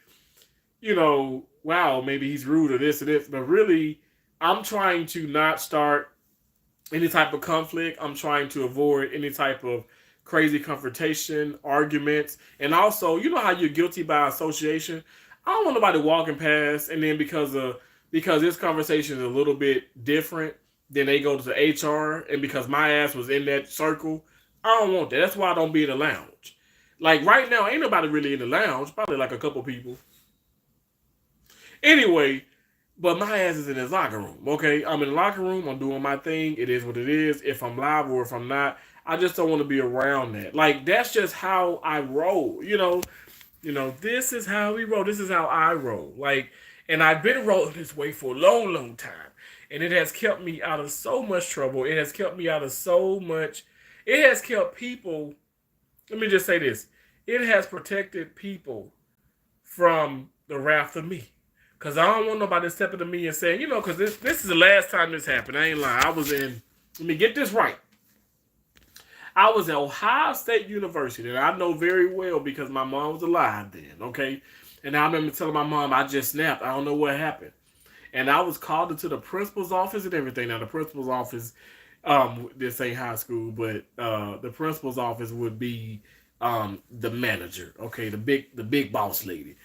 Speaker 1: wow, maybe he's rude or this and this, but really, I'm trying to not start any type of conflict. I'm trying to avoid any type of crazy confrontation, arguments, and also, you know how you're guilty by association. I don't want nobody walking past, and then because this conversation is a little bit different, then they go to the HR, and because my ass was in that circle, I don't want that. That's why I don't be in the lounge. Like right now, ain't nobody really in the lounge. Probably like a couple people. Anyway, but my ass is in his locker room. Okay, I'm in the locker room. I'm doing my thing. It is what it is. If I'm live or if I'm not, I just don't want to be around that. Like that's just how I roll. This is how we roll. This is how I roll. Like, and I've been rolling this way for a long, long time, and it has kept me out of so much trouble. It has kept me out of so much. It has kept people. Let me just say this: it has protected people from the wrath of me. Cause I don't want nobody stepping to me and saying, cause this is the last time this happened. I ain't lying. Let me get this right. I was at Ohio State University, and I know very well because my mom was alive then, okay? And I remember telling my mom, I just snapped. I don't know what happened. And I was called into the principal's office and everything. Now the principal's office, this ain't high school, but the principal's office would be the manager, okay, the big boss lady.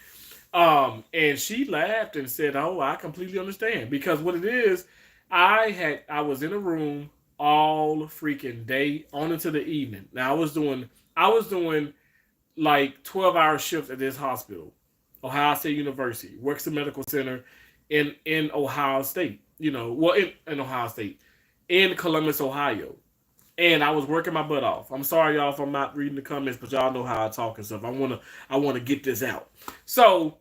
Speaker 1: And she laughed and said, "Oh, I completely understand because what it is, I was in a room all freaking day on into the evening. Now I was doing like 12-hour shifts at this hospital, Ohio State University, Wexner Medical Center in Ohio State. Well, in Ohio State, in Columbus, Ohio. And I was working my butt off. I'm sorry, y'all, if I'm not reading the comments, but y'all know how I talk and stuff. I wanna get this out. So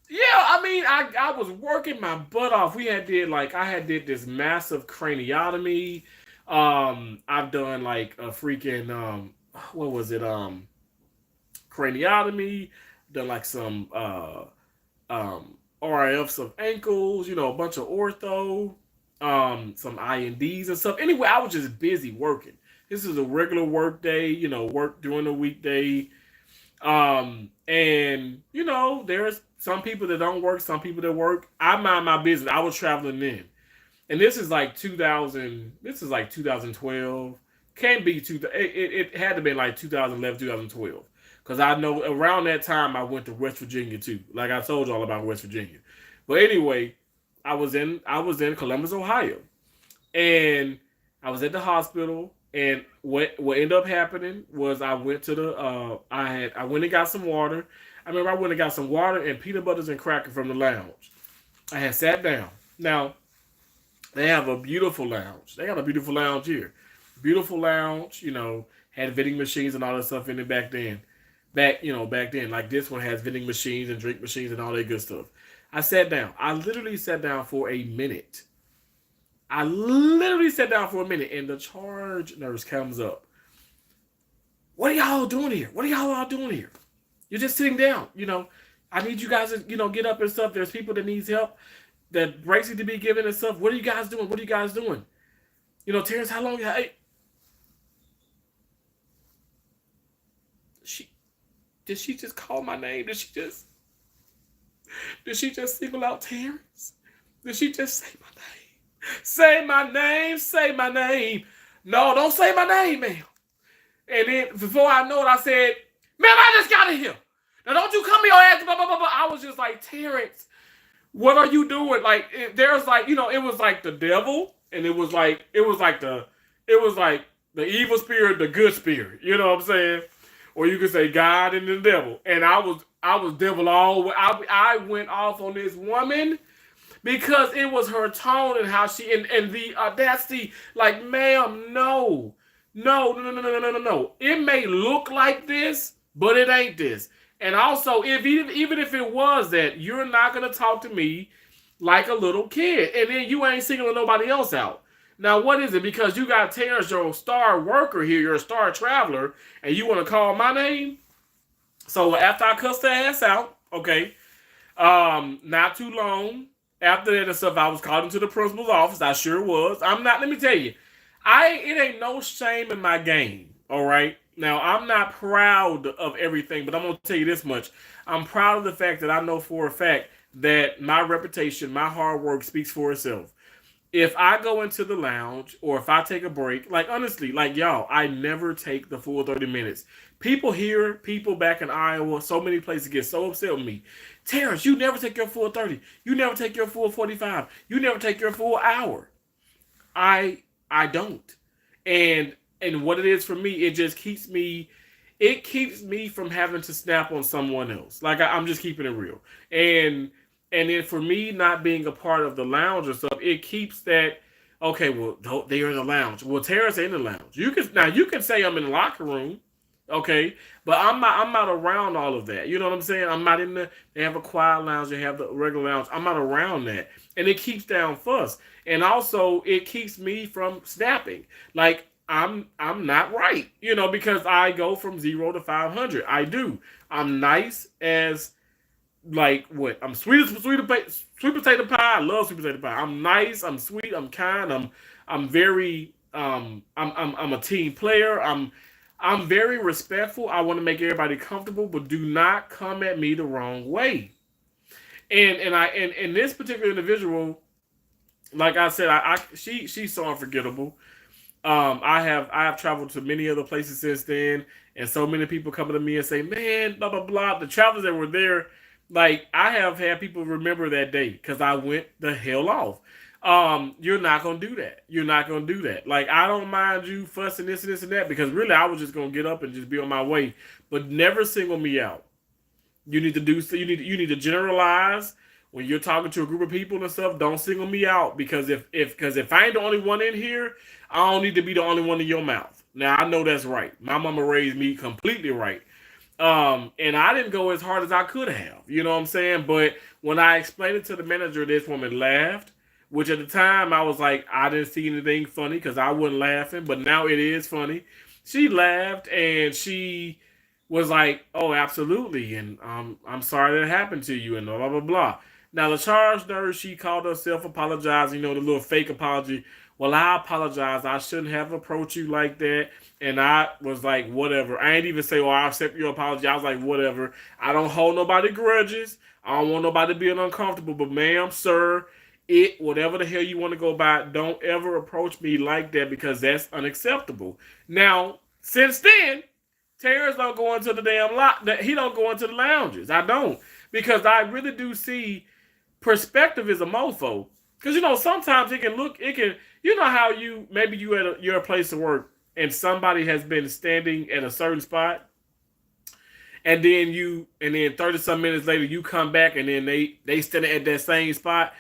Speaker 1: yeah, I mean, I was working my butt off. I had did this massive craniotomy. I've done like a freaking what was it? Craniotomy. Done like some RIFs of ankles. A bunch of ortho. Some INDs and stuff. Anyway, I was just busy working. This is a regular work day. Work during the weekday. And there's some people that don't work, some people that work. I mind my business. I was traveling then. And this is like 2000, this is like 2012. Can't be it had to be like 2011, 2012. Because I know around that time I went to West Virginia too. Like I told y'all about West Virginia. But anyway, I was in Columbus, Ohio. And I was at the hospital, and what ended up happening was I went to the I went and got some water. I remember I went and got some water and peanut butters and cracker from the lounge. I had sat down. Now they have a beautiful lounge. They got a beautiful lounge here. Beautiful lounge. Had vending machines and all that stuff in it back then. Back then, like this one has vending machines and drink machines and all that good stuff. I sat down. I literally sat down for a minute. I literally sat down for a minute, and the charge nurse comes up. What are y'all doing here? What are y'all all doing here? You're just sitting down. I need you guys to, get up and stuff. There's people that needs help, that breaks need to be given and stuff. What are you guys doing? What are you guys doing? Terrence, how long? Hey, she did she just call my name? Did she just single out Terrence? Did she just say my name? Say my name. Say my name. No, don't say my name, ma'am. And then before I know it, I said, "Ma'am, I just got in here. Now don't you come here and ask blah blah blah blah." I was just like, "Terrence, what are you doing?" Like there's like, it was like the devil, and it was like the evil spirit, the good spirit. You know what I'm saying? Or you could say God and the devil. And I was devil all the way. I went off on this woman because it was her tone and how she and the audacity. Like, ma'am, no. No, no, no, no, no, no, no, no. It may look like this, but it ain't this. And also, if even if it was that, you're not gonna talk to me like a little kid, and then you ain't singling nobody else out. Now, what is it? Because you got Terrence, your star worker here, your star traveler, and you want to call my name? So after I cussed her ass out, okay, not too long after that and stuff, I was called into the principal's office. I sure was. I'm not. Let me tell you, it ain't no shame in my game. All right. Now I'm not proud of everything, but I'm gonna tell you this much: I'm proud of the fact that I know for a fact that my reputation, my hard work speaks for itself. If I go into the lounge or if I take a break, like honestly, like y'all, I never take the full 30 minutes. People here, people back in Iowa, so many places get so upset with me. Terrence, you never take your full 30. You never take your full 45. You never take your full hour. I don't. And what it is for me, it keeps me from having to snap on someone else. Like I'm just keeping it real. And then for me not being a part of the lounge or stuff, it keeps that. Okay, well they're in the lounge. Well, Terrence in the lounge. You can say I'm in the locker room, okay, but I'm not around all of that. You know what I'm saying? I'm not in the. They have a quiet lounge. They have the regular lounge. I'm not around that, and it keeps down fuss. And also it keeps me from snapping. Like I'm not right, because I go from 0 to 500. I do. I'm nice as like what? I'm sweet potato pie. I love sweet potato pie. I'm nice. I'm sweet. I'm kind. I'm very I'm a team player. I'm very respectful. I want to make everybody comfortable, but do not come at me the wrong way. And this particular individual, Like I said, she's so unforgettable. I have traveled to many other places since then, and so many people coming to me and say, "Man, blah blah blah." The travelers that were there, like I have had people remember that day because I went the hell off. You're not gonna do that. You're not gonna do that. Like I don't mind you fussing this and this and that because really I was just gonna get up and just be on my way. But never single me out. You need to do so. You need to generalize when you're talking to a group of people and stuff. Don't single me out because if I ain't the only one in here, I don't need to be the only one in your mouth. Now I know that's right. My mama raised me completely right. And I didn't go as hard as I could have. You know what I'm saying? But when I explained it to the manager, this woman laughed. Which at the time I was like, I didn't see anything funny because I wasn't laughing. But now it is funny. She laughed and she was like, "Oh, absolutely," and I'm sorry that happened to you, and blah blah blah. Now the charge nurse, she called herself apologizing, the little fake apology. Well, I apologize. I shouldn't have approached you like that. And I was like, whatever. I ain't even say, "Oh, I accept your apology." I was like, whatever. I don't hold nobody grudges. I don't want nobody being uncomfortable. But ma'am, sir, whatever the hell you want to go by, don't ever approach me like that because that's unacceptable. Now, since then, Terrence don't go into the damn lot. He don't go into the lounges. I don't because I really do see perspective is a mofo. Because sometimes it can look, how you're a place to work and somebody has been standing at a certain spot, and then 30 some minutes later you come back and then they standing at that same spot.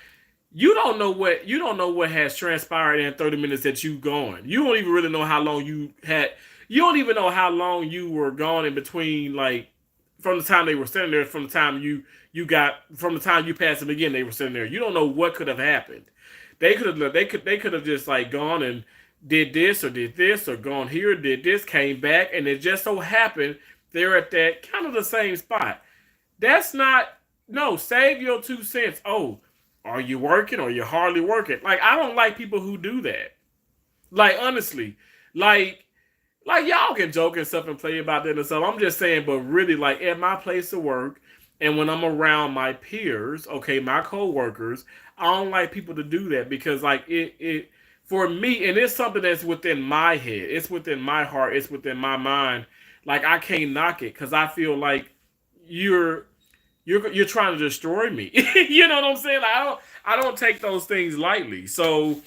Speaker 1: You don't know what has transpired in 30 minutes that you gone. You don't even really know how long you had. You don't even know how long you were gone in between, like from the time they were sitting there, from the time you passed them again, they were sitting there. You don't know what could have happened. They could have just like gone and did this or gone here, did this, came back, and it just so happened they're at that kind of the same spot. That's not no. Save your 2 cents. Oh, are you working or you hardly working? Like I don't like people who do that. Like honestly, like y'all can joke and stuff and play about that and stuff. I'm just saying, but really, like at my place of work, and when I'm around my peers, okay, my coworkers, I don't like people to do that because, like, it for me, and it's something that's within my head, it's within my heart, it's within my mind. Like I can't knock it because I feel like you're you're trying to destroy me. You know what I'm saying? Like, I don't take those things lightly. So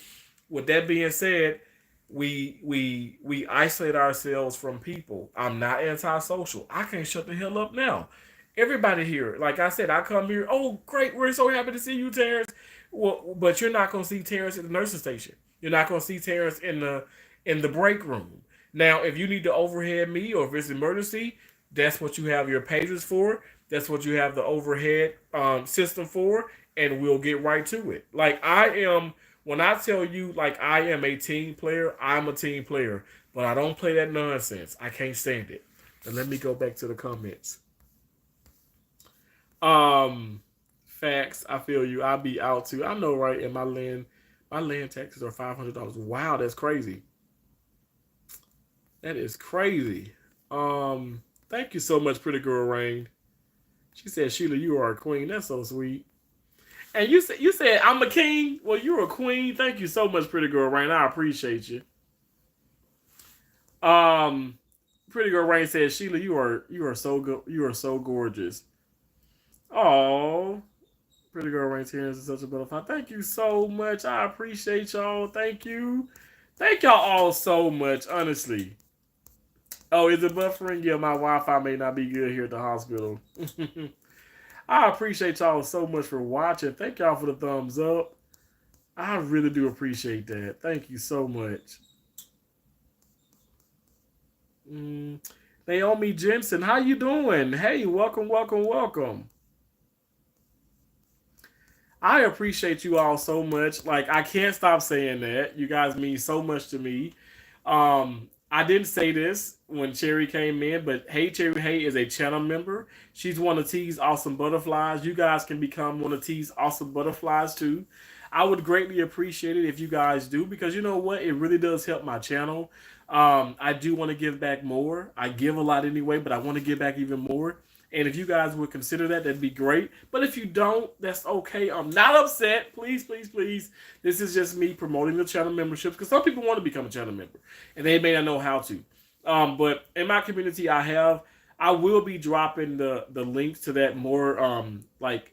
Speaker 1: with that being said, we isolate ourselves from people. I'm not antisocial. I can't shut the hell up now. Everybody here, like I said, I come here. Oh, great! We're so happy to see you, Terrence. Well, but you're not gonna see Terrence at the nursing station. You're not gonna see Terrence in the break room. Now, if you need to overhead me or if it's an emergency, that's what you have your pagers for. That's what you have the overhead system for, and we'll get right to it. Like I am when I tell you, like I am a team player, I'm a team player, but I don't play that nonsense. I can't stand it. And let me go back to the comments. Um, Facts. I feel you. I'll be out too. I know, right? And my land taxes are $500. Wow, that's crazy. That is crazy. Thank you so much, pretty girl Rain. She said, Sheila, you are a queen. That's so sweet. And you said I'm a king. Well, you're a queen. Thank you so much, pretty girl Rain. I appreciate you. Um, Pretty girl Rain said, Sheila, you are so good. You are so gorgeous. Oh, pretty girl Rain Terrence is such a butterfly. Thank you so much. I appreciate y'all. Thank you. Thank y'all all so much. Honestly. Oh, is it buffering? Yeah, my Wi-Fi may not be good here at the hospital. I appreciate y'all so much for watching. Thank y'all for the thumbs up. I really do appreciate that. Thank you so much. Mm. Naomi Jensen, how you doing? Hey, welcome, welcome, welcome. I appreciate you all so much. Like I can't stop saying that. You guys mean so much to me. I didn't say this when Cherry came in, but Hey Cherry Hey is a channel member. She's one of T's awesome butterflies. You guys can become one of T's awesome butterflies too. I would greatly appreciate it if you guys do because you know what? It really does help my channel. I do want to give back more. I give a lot anyway, but I want to give back even more. And if you guys would consider that, that'd be great. But if you don't, that's okay. I'm not upset. Please, please, please. This is just me promoting the channel memberships because some people want to become a channel member and they may not know how to. But in my community, I will be dropping the links to that more like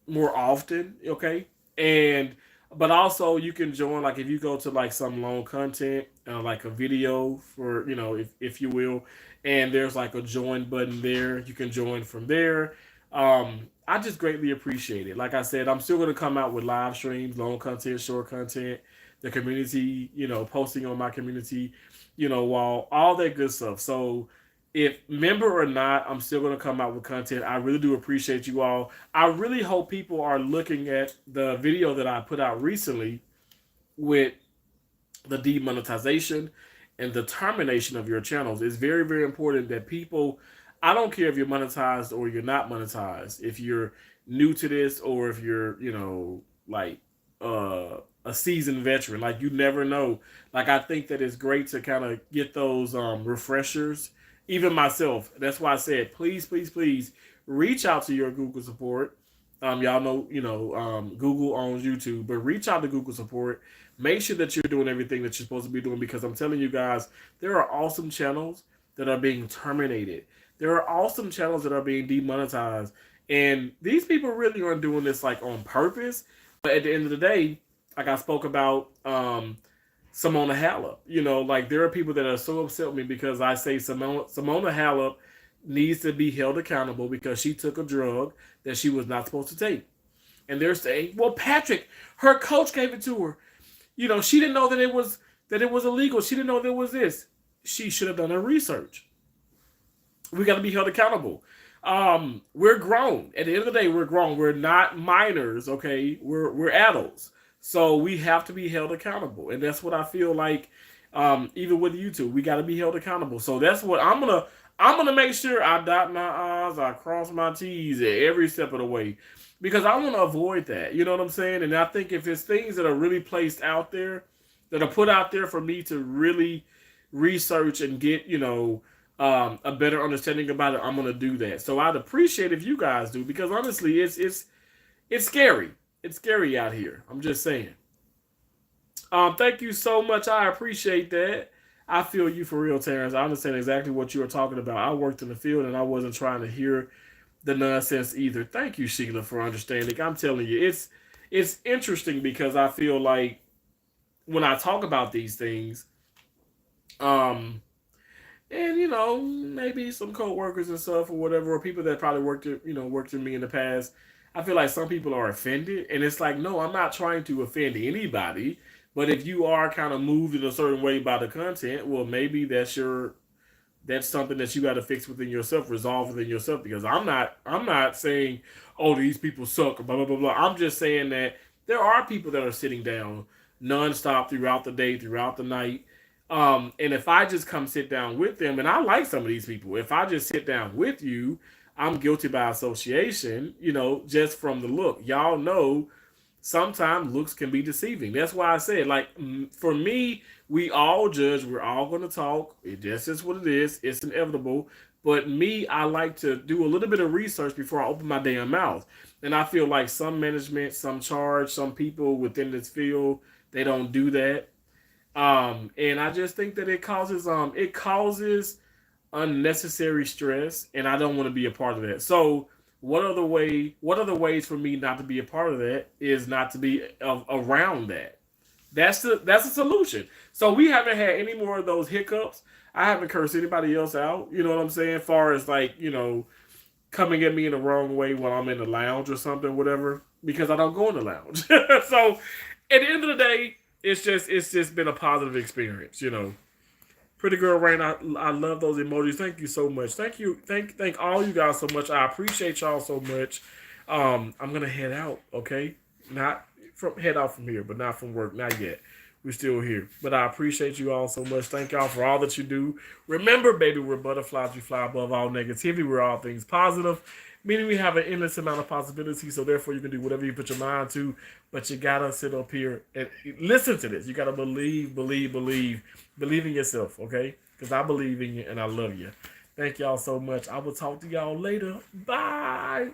Speaker 1: more often, okay? And but also you can join like if you go to like some long content, like a video for if you will, and there's like a join button there. You can join from there. I just greatly appreciate it. Like I said, I'm still going to come out with live streams, long content, short content, the community, posting on my community, while all that good stuff. So if member or not, I'm still going to come out with content. I really do appreciate you all. I really hope people are looking at the video that I put out recently with the demonetization and the termination of your channels. It's very, very important that people, I don't care if you're monetized or you're not monetized, if you're new to this or if you're, like a seasoned veteran, like you never know. Like I think that it's great to kind of get those refreshers. Even myself, that's why I said, please, please, please reach out to your Google support. Y'all know, Google owns YouTube, but reach out to Google support. Make sure that you're doing everything that you're supposed to be doing because I'm telling you guys, there are awesome channels that are being terminated. There are awesome channels that are being demonetized. And these people really aren't doing this like on purpose. But at the end of the day, like I spoke about Simona Halep, like there are people that are so upset with me because I say Simona Halep needs to be held accountable because she took a drug that she was not supposed to take. And they're saying, well, Patrick, her coach gave it to her. She didn't know that it was illegal. She didn't know there was this. She should have done her research. We got to be held accountable. We're grown. At the end of the day, we're grown. We're not minors, okay? We're adults. So we have to be held accountable. And that's what I feel like, even with YouTube, we got to be held accountable. So that's what I'm going to make sure I dot my I's, I cross my T's at every step of the way. Because I want to avoid that. You know what I'm saying? And I think if it's things that are really placed out there, that are put out there for me to really research and get, a better understanding about it, I'm going to do that. So I'd appreciate if you guys do, because honestly, it's scary. It's scary out here. I'm just saying. Thank you so much. I appreciate that. I feel you for real, Terrence. I understand exactly what you were talking about. I worked in the field and I wasn't trying to hear the nonsense either. Thank you, Sheila, for understanding. I'm telling you, it's interesting because I feel like when I talk about these things, and maybe some co-workers and stuff or whatever, or people that probably worked with me in the past, I feel like some people are offended, and it's like, no, I'm not trying to offend anybody, but if you are kind of moved in a certain way by the content, well, maybe that's something that you got to fix within yourself, resolve within yourself, because I'm not saying, oh, these people suck, blah, blah, blah, blah. I'm just saying that there are people that are sitting down nonstop throughout the day, throughout the night. And if I just come sit down with them, and I like some of these people, if I just sit down with you, I'm guilty by association, just from the look. Y'all know sometimes looks can be deceiving. That's why I said, like, for me, we all judge. We're all going to talk. It just is what it is. It's inevitable. But me, I like to do a little bit of research before I open my damn mouth. And I feel like some management, some charge, some people within this field, they don't do that. And I just think that it causes unnecessary stress, and I don't want to be a part of that. So what other ways for me not to be a part of that is not to be around that. That's the solution. So we haven't had any more of those hiccups. I haven't cursed anybody else out. You know what I'm saying? As far as like, coming at me in the wrong way when I'm in the lounge or something, whatever, because I don't go in the lounge. So at the end of the day, it's just been a positive experience, Pretty Girl Rain, I love those emojis. Thank you so much. Thank you. Thank all you guys so much. I appreciate y'all so much. I'm gonna head out, okay? Head out from here, but not from work. Not yet. We're still here. But I appreciate you all so much. Thank y'all for all that you do. Remember, baby, we're butterflies. We fly above all negativity. We're all things positive. Meaning we have an endless amount of possibilities, so therefore you can do whatever you put your mind to, but you gotta sit up here and listen to this. You gotta believe in yourself, okay? Because I believe in you and I love you. Thank y'all so much. I will talk to y'all later. Bye.